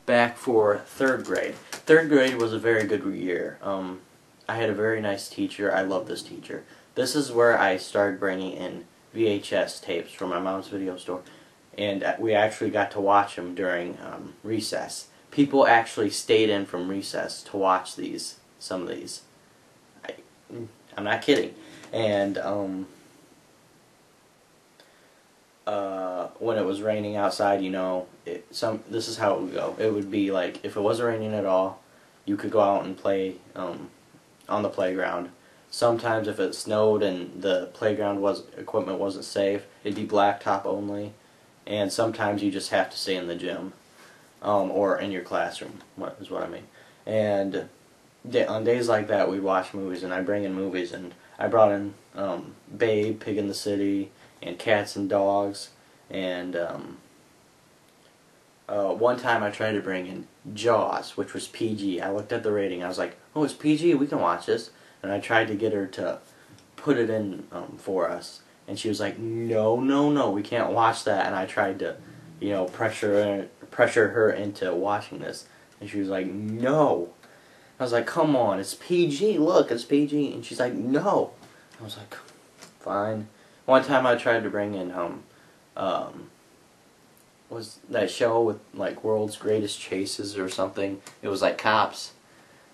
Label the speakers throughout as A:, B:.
A: back for third grade. Third grade was a very good year. I had a very nice teacher. I love this teacher. This is where I started bringing in VHS tapes from my mom's video store, and we actually got to watch them during recess. People actually stayed in from recess to watch some of these. I'm not kidding. And when it was raining outside, you know, this is how it would go. It would be like, if it wasn't raining at all, you could go out and play on the playground. Sometimes if it snowed and the playground equipment wasn't safe, it'd be blacktop only. And sometimes you just have to stay in the gym or in your classroom, is what I mean. And on days like that, we'd watch movies, and I'd bring in movies, and I brought in Babe, Pig in the City, and Cats and Dogs, and one time I tried to bring in Jaws, which was PG. I looked at the rating, I was like, oh, it's PG, we can watch this, and I tried to get her to put it in for us, and she was like, no, no, no, we can't watch that, and I tried to, you know, pressure her into watching this, and she was like, no. I was like, come on, it's PG, look, it's PG, and she's like, no. I was like, fine. One time I tried to bring in, was that show with, like, World's Greatest Chases or something. It was like Cops.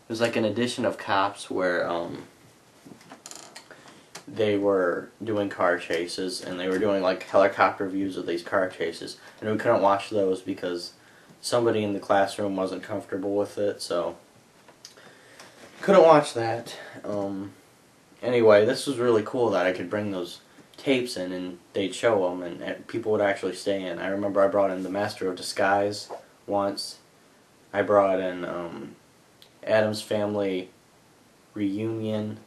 A: It was like an edition of Cops where, they were doing car chases, and they were doing, like, helicopter views of these car chases. And we couldn't watch those because somebody in the classroom wasn't comfortable with it, so couldn't watch that. Anyway, this was really cool that I could bring those tapes in and they'd show them and people would actually stay in. I remember I brought in The Master of Disguise once. I brought in Addams Family Reunion.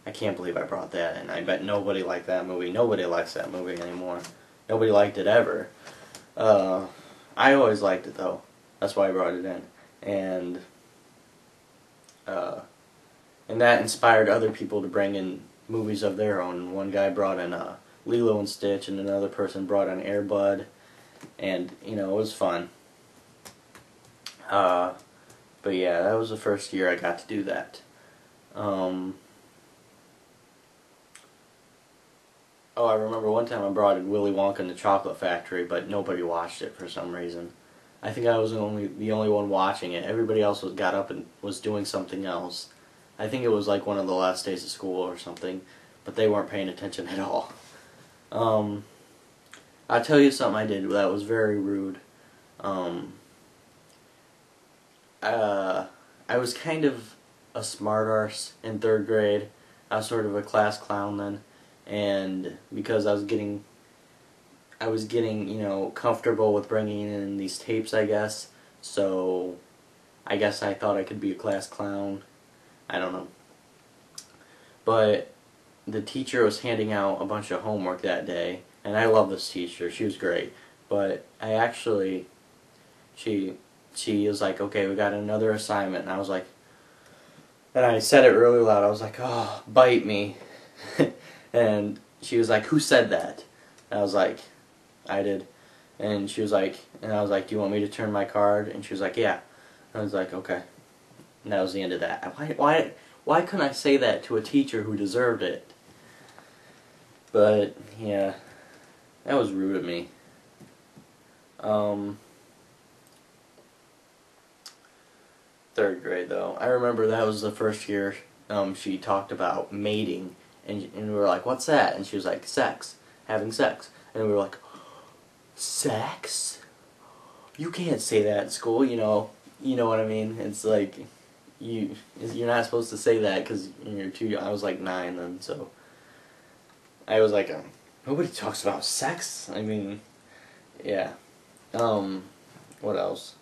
A: I can't believe I brought that in. I bet nobody liked that movie. Nobody likes that movie anymore. Nobody liked it ever. I always liked it though. That's why I brought it in. And that inspired other people to bring in movies of their own. One guy brought in Lilo and Stitch, and another person brought in Air Bud, and you know, it was fun. But yeah, that was the first year I got to do that. Oh, I remember one time I brought in Willy Wonka and the Chocolate Factory, but nobody watched it for some reason. I think I was the only one watching it. Everybody else got up and was doing something else. I think it was like one of the last days of school or something, but they weren't paying attention at all. I'll tell you something I did that was very rude. I was kind of a smart arse in third grade. I was sort of a class clown then, and because I was getting, you know, comfortable with bringing in these tapes, I guess, so I guess I thought I could be a class clown. I don't know. But the teacher was handing out a bunch of homework that day, and I love this teacher. She was great. But she was like, okay, we got another assignment. And I was like, and I said it really loud. I was like, oh, bite me. And she was like, who said that? And I was like, I did. And she was like, and I was like, do you want me to turn my card? And she was like, yeah. And I was like, okay. And that was the end of that. Why couldn't I say that to a teacher who deserved it? But, yeah, that was rude of me. Third grade, though. I remember that was the first year she talked about mating. And we were like, what's that? And she was like, sex. Having sex. And we were like, sex? You can't say that in school, you know. You know what I mean? It's like, you're not supposed to say that because you're too young. I was like 9 then, so I was like, nobody talks about sex. I mean, yeah. What else?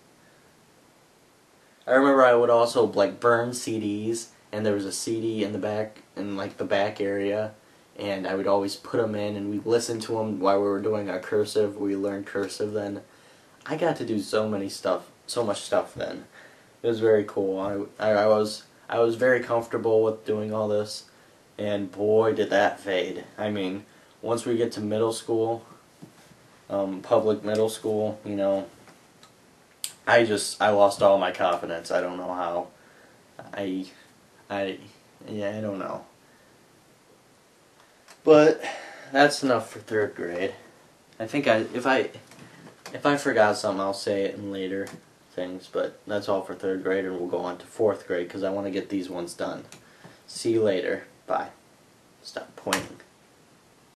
A: I remember I would also like burn CDs, and there was a CD in the back, in like the back area, and I would always put them in, and we'd listen to them while we were doing our cursive. We learned cursive then. I got to do so much stuff then. It was very cool. I was very comfortable with doing all this, and boy did that fade. I mean, once we get to middle school, public middle school, you know, I lost all my confidence. I don't know how. I, I, yeah, I don't know. But that's enough for third grade. I think if I forgot something, I'll say it in later things. But that's all for third grade, and we'll go on to fourth grade because I want to get these ones done. See you later. Bye. Stop pointing.